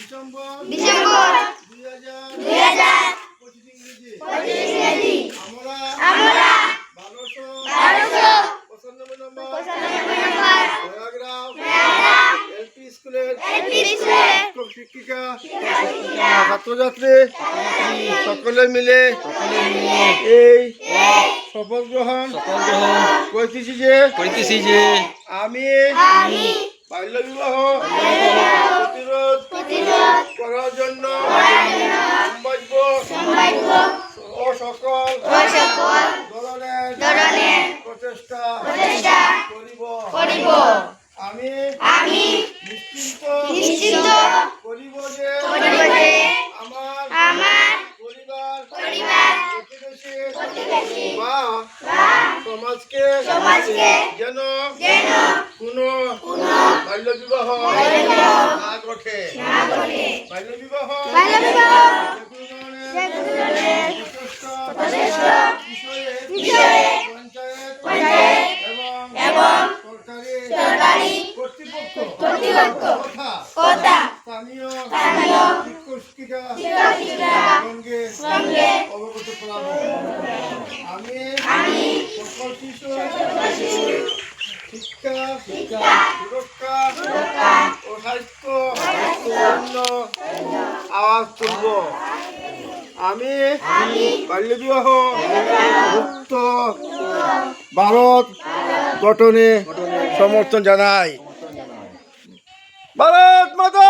December 2025 ইংরেজি আমরা আমরা 1295 নম্বর প্যারাগ্রাফ এলপি স্কুলের শিক্ষক শিক্ষিকা ছাত্রছাত্রী সকলে মিলে এই শপথ গ্রহণ করতেছি যে আমি বাল্য বিবাহ প্রতিরোধ করার জন্য সম্ভাব্য ও সকল ধরনের প্রচেষ্টা করিব। আমি নিশ্চিত করিব যে আমার পরিবার প্রতিবেশী বা সমাজকে যেন কোনো বাল্য বিবাহ না ঘটে। বাল্য বিবাহ বিষয়ে পঞ্চায়েত এবং সরকারি কর্তৃপক্ষ তথা স্থানীয় শিক্ষক শিক্ষিকাগণকে অবগত করাবো। আমি সকল শিশুর শিক্ষা সুরক্ষা ও স্বাস্থ্য জন্য আওয়াজ তুলব। আমি বাল্য বিবাহ মুক্ত ভারত গঠনে সমর্থন জানাই। ভারত মাতা